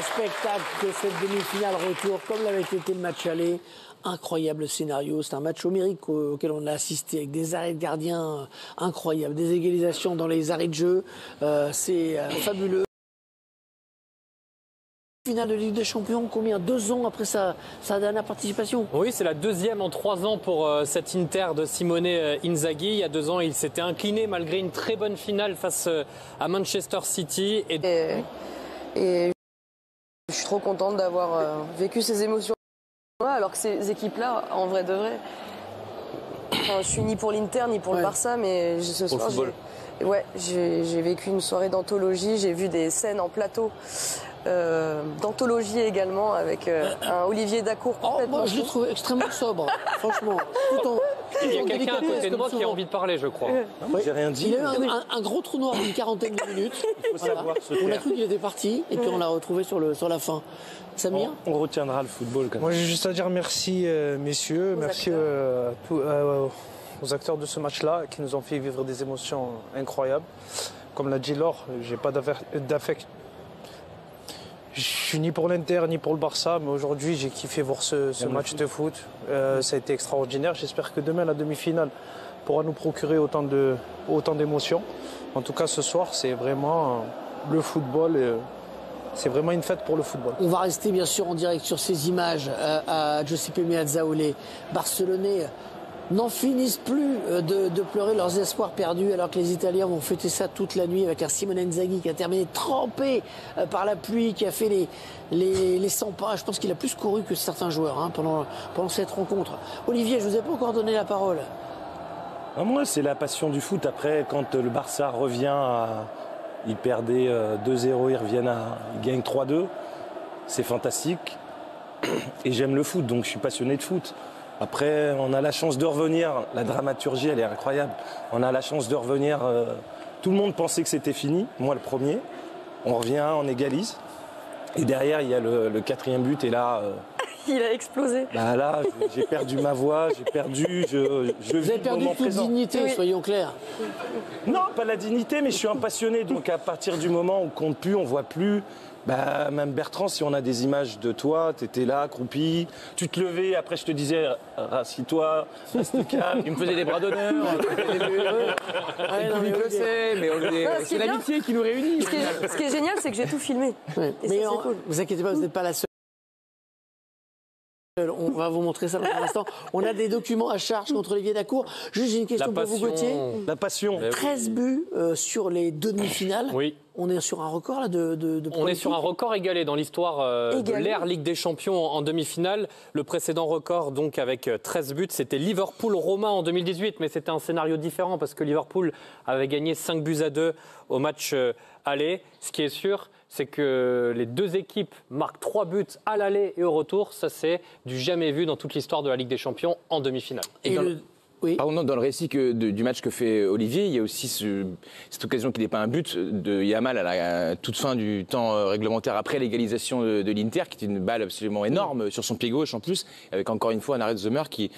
spectacle que cette demi-finale retour, comme l'avait été le match aller. Incroyable scénario, c'est un match homérique auquel on a assisté avec des arrêts de gardiens incroyables, des égalisations dans les arrêts de jeu, c'est fabuleux. Finale de Ligue des Champions, combien? 2 ans après sa dernière participation? Oui, c'est la deuxième en 3 ans pour cet Inter de Simone Inzaghi. Il y a 2 ans, il s'était incliné malgré une très bonne finale face à Manchester City. Et je suis trop contente d'avoir vécu ces émotions. Alors que ces équipes-là, en vrai de vrai, enfin, je suis ni pour l'Inter ni pour le Barça, mais ce soir, j'ai vécu une soirée d'anthologie. J'ai vu des scènes en plateau. D'anthologie également avec un Olivier Dacour complètement. Moi je l'ai trouvé extrêmement sobre, franchement. Il y a quelqu'un à côté de moi qui a envie de parler, je crois. J'ai rien dit. Il a eu un gros trou noir d'une 40aine de minutes. Il faut savoir se taire. On a cru qu'il était parti et puis on l'a retrouvé sur la fin. Samir, on retiendra le football quand même. Moi j'ai juste à dire merci messieurs, merci aux acteurs de ce match-là qui nous ont fait vivre des émotions incroyables. Comme l'a dit Laure, j'ai pas d'affect. Je suis ni pour l'Inter ni pour le Barça, mais aujourd'hui j'ai kiffé voir ce match de foot. Ça a été extraordinaire. J'espère que demain la demi-finale pourra nous procurer autant d'émotions. En tout cas ce soir c'est vraiment le football. C'est vraiment une fête pour le football. on va rester bien sûr en direct sur ces images à Giuseppe Meazza. Les Barcelonais n'en finissent plus de pleurer leurs espoirs perdus alors que les Italiens vont fêter ça toute la nuit avec un Simone Inzaghi qui a terminé trempé par la pluie, qui a fait les 100 pas. Je pense qu'il a plus couru que certains joueurs pendant cette rencontre. Olivier, je vous ai pas encore donné la parole. Moi, c'est la passion du foot. Après, quand le Barça revient ils perdaient 2-0, ils gagnent 3-2. C'est fantastique. Et j'aime le foot, donc je suis passionné de foot. Après, on a la chance de revenir. La dramaturgie, elle est incroyable. On a la chance de revenir. Tout le monde pensait que c'était fini. Moi, le premier. On revient, on égalise. Et derrière, il y a le 4e but. Et là... Il a explosé. Là, j'ai perdu ma voix. J'ai perdu... Vous avez perdu toute dignité, soyons clairs. Non, pas la dignité, mais je suis un passionné. Donc, à partir du moment où on compte plus, on voit plus... même Bertrand, si on a des images de toi, tu étais là, accroupi, tu te levais, après je te disais, rassis-toi, reste calme. Il me faisait des bras d'honneur, c'est l'amitié qui nous réunit. Ce qui est génial, c'est que j'ai tout filmé. Mais cool. Vous inquiétez pas, vous n'êtes pas la seule. On va vous montrer ça dans un instant. On a des documents à charge contre Olivier Dacour. Juste, j'ai une question pour vous, Gauthier. La passion. 13 buts sur les 2 demi-finales. Oui. On est sur un record là, de On est sur un record égalé dans l'histoire de l'ère Ligue des Champions en demi-finale. Le précédent record, donc avec 13 buts, c'était Liverpool-Roma en 2018. Mais c'était un scénario différent parce que Liverpool avait gagné 5-2 au match aller. Ce qui est sûr, c'est que les 2 équipes marquent 3 buts à l'aller et au retour. Ça, c'est du jamais vu dans toute l'histoire de la Ligue des Champions en demi-finale. Oui. Pardon, dans le récit du match que fait Olivier, il y a aussi cette occasion qui n'est pas un but de Yamal à la toute fin du temps réglementaire après l'égalisation de l'Inter, qui est une balle absolument énorme sur son pied gauche en plus, avec encore une fois un arrêt de Sommer qui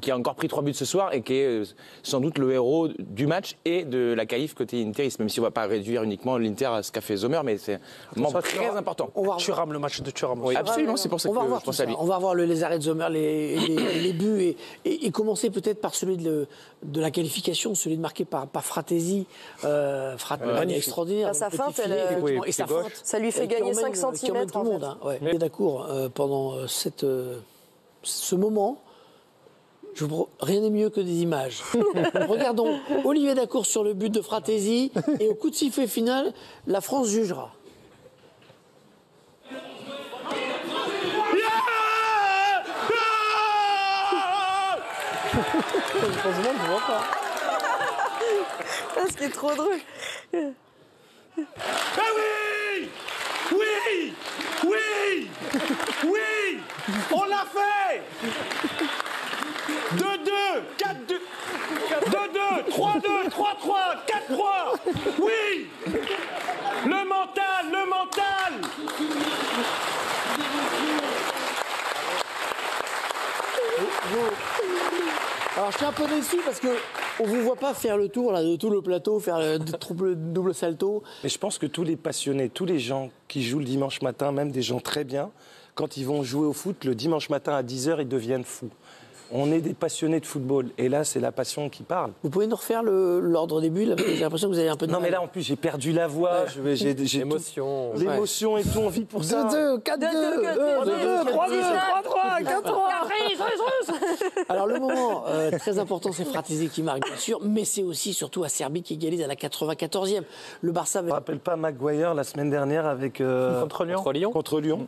a encore pris 3 buts ce soir et qui est sans doute le héros du match et de la qualif côté Inter, même si on ne va pas réduire uniquement l'Inter à ce qu'a fait Sommer, mais c'est un moment très important. Thuram, le match de Thuram. Oui, absolument, c'est pour ça que je pense à lui. On va revoir les arrêts de Sommer, les buts et commencer peut-être par celui de la qualification, celui de marqué par Fratesi, extraordinaire. Sa feinte, et sa feinte, ça lui fait gagner 5 cm. Qui emmène tout le monde. D'accord, pendant ce moment, rien n'est mieux que des images. Regardons Olivier Dacour sur le but de Fratesi et au coup de sifflet final, la France jugera. Je vois pas. Ce qui est trop drôle. Ah oui! Oui! Oui! Oui! On l'a fait! 2-2, 4-2, 2-2, 3-2, 3-3, 4-3! Oui! Le mental, le mental! Alors je suis un peu déçu parce que On ne vous voit pas faire le tour là, de tout le plateau, faire le double salto. Mais je pense que tous les passionnés, tous les gens qui jouent le dimanche matin, même des gens très bien, quand ils vont jouer au foot, le dimanche matin à 10h, ils deviennent fous. On est des passionnés de football. Et là, c'est la passion qui parle. Vous pouvez nous refaire l'ordre des buts? J'ai l'impression que vous avez un peu de Non, mal. mais là, en plus, j'ai perdu la voix. Ouais. J'ai L'émotion. l'émotion et tout, on vit pour ça. 2-2, 4-2, 3-2, 3-3, 4-3. Alors, le moment très important, c'est Fratesi qui marque, bien sûr, mais c'est aussi, surtout, Acerbi qui égalise à la 94e. Le Barça... Je ne me rappelle pas Maguire la semaine dernière avec... Contre Lyon.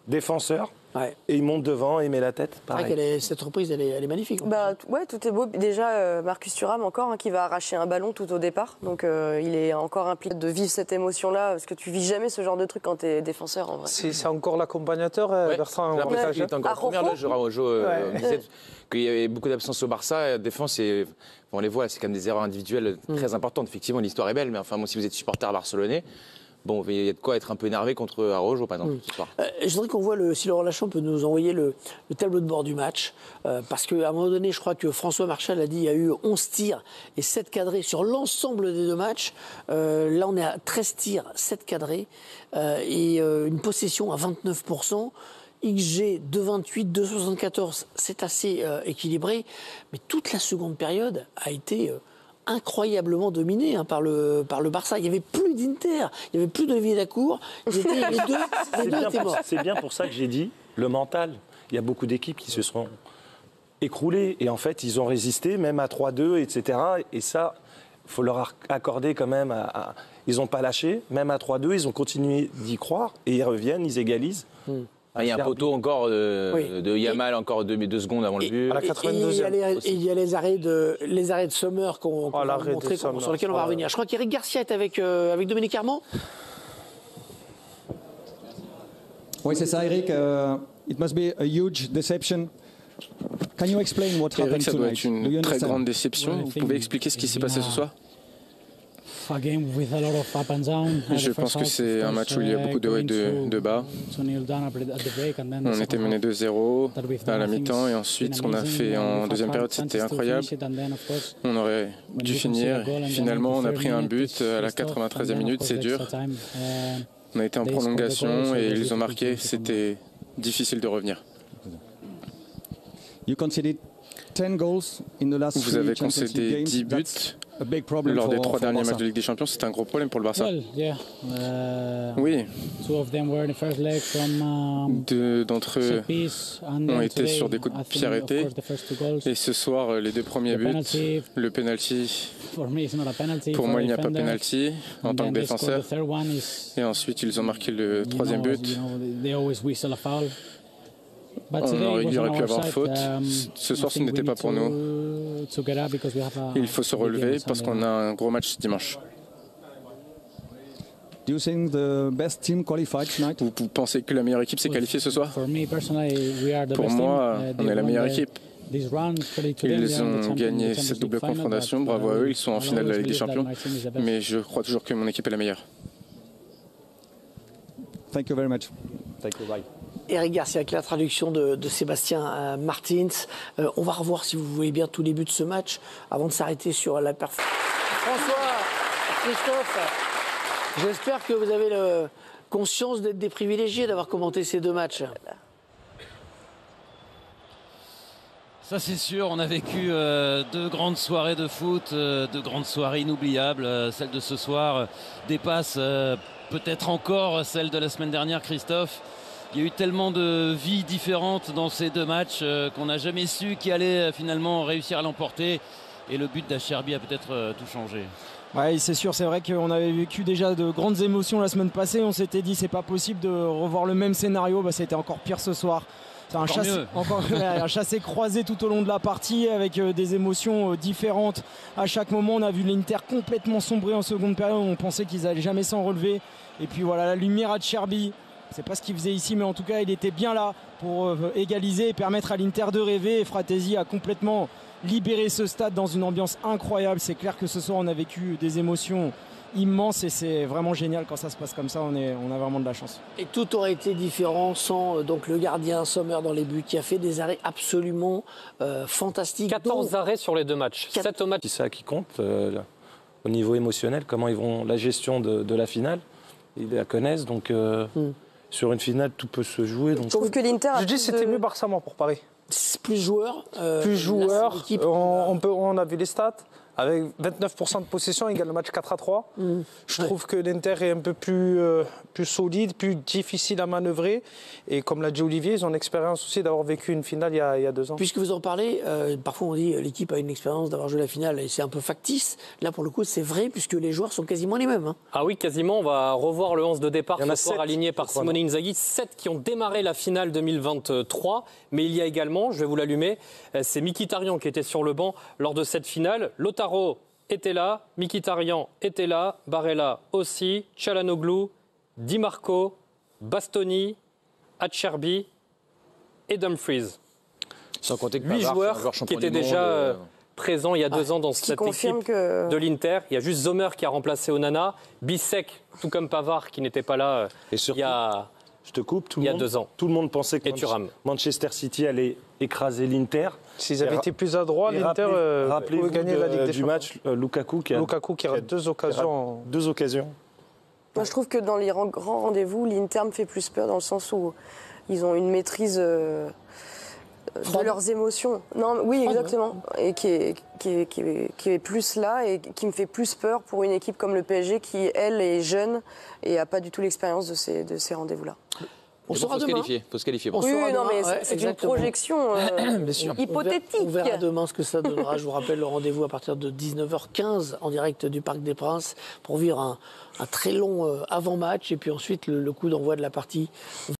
Défenseur. Ouais. Et il monte devant et met la tête. Pareil. Cette reprise, elle est magnifique. Ouais, tout est beau. Déjà, Marcus Thuram encore qui va arracher un ballon tout au départ. Donc, il est encore impliqué de vivre cette émotion-là, parce que tu vis jamais ce genre de truc quand tu es défenseur, en vrai. C'est encore l'accompagnateur, Bertrand. J'ai l'impression qu'il est encore première loge. On disait qu'il y avait beaucoup d'absence au Barça. Défense, on les voit, c'est quand même des erreurs individuelles très importantes. Effectivement, l'histoire est belle, mais enfin, si vous êtes supporter barcelonais, bon, il y a de quoi être un peu énervé contre Araujo, par exemple, ce soir. Je voudrais qu'on voit, si Laurent Lachon peut nous envoyer le tableau de bord du match, parce qu'à un moment donné, je crois que François Marchal a dit qu'il y a eu 11 tirs et 7 cadrés sur l'ensemble des deux matchs. Là, on est à 13 tirs, 7 cadrés, et une possession à 29%. XG 2,28, 2,74, c'est assez équilibré, mais toute la seconde période a été... incroyablement dominé par le Barça. Il n'y avait plus d'Inter, il n'y avait plus de Vidacourt. Les deux étaient morts. C'est bien pour ça que j'ai dit le mental. Il y a beaucoup d'équipes qui se sont écroulées. Et en fait, ils ont résisté, même à 3-2, etc. Et ça, il faut leur accorder quand même. Ils n'ont pas lâché. Même à 3-2, ils ont continué d'y croire. Et ils reviennent, ils égalisent. Il y a un poteau encore de Yamal, encore 2 secondes avant le but. À la 82e. Il y a les arrêts de Sommer qu'on va montrer, sur lesquels on va revenir. Je crois qu'Eric Garcia est avec Dominique Armand. Oui, c'est ça, Eric. It must be a huge deception. Can you explain what happened Eric, ça doit tonight? être une très grande déception. Vous pouvez expliquer ce qui s'est passé ce soir? Je pense que c'est un match où il y a beaucoup de hauts et de bas. On était mené 2-0 à la mi-temps et ensuite ce qu'on a fait en deuxième période, c'était incroyable. On aurait dû finir. Finalement, on a pris un but à la 93e minute, c'est dur. On a été en prolongation et ils ont marqué, c'était difficile de revenir. Vous avez concédé 10 buts lors des 3 derniers matchs de Ligue des Champions. C'est un gros problème pour le Barça. Oui. 2 d'entre eux ont été sur des coups de pied arrêtés. Et ce soir, les 2 premiers buts, le penalty, pour moi, il n'y a pas penalty en tant que défenseur. Et ensuite, ils ont marqué le 3e but. Il aurait pu avoir faute. Ce soir, ce n'était pas pour nous. Il faut se relever parce qu'on a un gros match dimanche. Vous pensez que la meilleure équipe s'est qualifiée ce soir? Pour moi, on est la meilleure équipe. Ils ont gagné cette double confrontation. Bravo à eux, ils sont en finale de la Ligue des Champions. Mais je crois toujours que mon équipe est la meilleure. Thank you very much. Thank you, bye. Eric Garcia avec la traduction de Sébastien Martins. On va revoir, si vous voulez bien, tous les buts de ce match avant de s'arrêter sur la performance. François, Christophe, j'espère que vous avez conscience d'être des privilégiés d'avoir commenté ces 2 matchs. Ça c'est sûr, on a vécu 2 grandes soirées de foot, 2 grandes soirées inoubliables. Celle de ce soir dépasse peut-être encore celle de la semaine dernière, Christophe. Il y a eu tellement de vies différentes dans ces 2 matchs qu'on n'a jamais su qui allait finalement réussir à l'emporter. Et le but d'Acerbi a peut-être tout changé. Oui, c'est sûr, c'est vrai qu'on avait vécu déjà de grandes émotions la semaine passée. On s'était dit c'est pas possible de revoir le même scénario. Ça a été encore pire ce soir. C'est un chassé croisé tout au long de la partie avec des émotions différentes. À chaque moment, on a vu l'Inter complètement sombrer en seconde période. On pensait qu'ils n'allaient jamais s'en relever. Et puis voilà, la lumière à Acerbi. C'est pas ce qu'il faisait ici, mais en tout cas, il était bien là pour égaliser et permettre à l'Inter de rêver. Et Fratesi a complètement libéré ce stade dans une ambiance incroyable. C'est clair que ce soir, on a vécu des émotions immense et c'est vraiment génial quand ça se passe comme ça. On a vraiment de la chance. Et tout aurait été différent sans donc le gardien Sommer dans les buts qui a fait des arrêts absolument fantastiques. 14 arrêts sur les 2 matchs. 7 au match. C'est ça qui compte au niveau émotionnel, comment ils vont la gestion de la finale. Ils la connaissent, donc sur une finale, tout peut se jouer. Donc... Je trouve que l'Inter... Je dis c'était mieux Barça pour Paris. Plus joueurs. Plus joueurs. On a vu les stats. Avec 29% de possession, il gagne le match 4-3. Je trouve que l'Inter est un peu plus solide, plus difficile à manœuvrer. Et comme l'a dit Olivier, ils ont l'expérience aussi d'avoir vécu une finale il y a 2 ans. Puisque vous en parlez, parfois on dit l'équipe a une expérience d'avoir joué la finale et c'est un peu factice. Là, pour le coup, c'est vrai puisque les joueurs sont quasiment les mêmes. Hein. Ah oui, quasiment. On va revoir le 11 de départ ce soir aligné par Simone Inzaghi. 7 qui ont démarré la finale 2023. Mais il y a également, je vais vous l'allumer, c'est Mkhitaryan qui était sur le banc lors de cette finale. Lautaro était là, Mkhitaryan était là, Barella aussi, Çalhanoğlu, Di Marco, Bastoni, Acerbi et Dumfries. Sans compter que 8 joueurs qui étaient déjà présents il y a 2 ans dans cette équipe de l'Inter. Il y a juste Sommer qui a remplacé Onana, Bissek, tout comme Pavard qui n'était pas là il y a... Je te coupe, il y a 2 ans. Tout le monde pensait que Manchester City allait écraser l'Inter. S'ils avaient été plus adroits, l'Inter aurait gagné la Ligue des Champions. Du match, Lukaku qui a 2 occasions. 2 occasions. Moi, je trouve que dans les grands rendez-vous, l'Inter me fait plus peur dans le sens où ils ont une maîtrise de leurs émotions. Non, oui, exactement. Et qui est plus là et qui me fait plus peur pour une équipe comme le PSG qui, elle, est jeune et n'a pas du tout faut se qualifier. Oui, non, mais c'est une projection hypothétique. On verra demain ce que ça donnera. Je vous rappelle le rendez-vous à partir de 19h15 en direct du Parc des Princes pour vivre un très long avant-match et puis ensuite le coup d'envoi de la partie.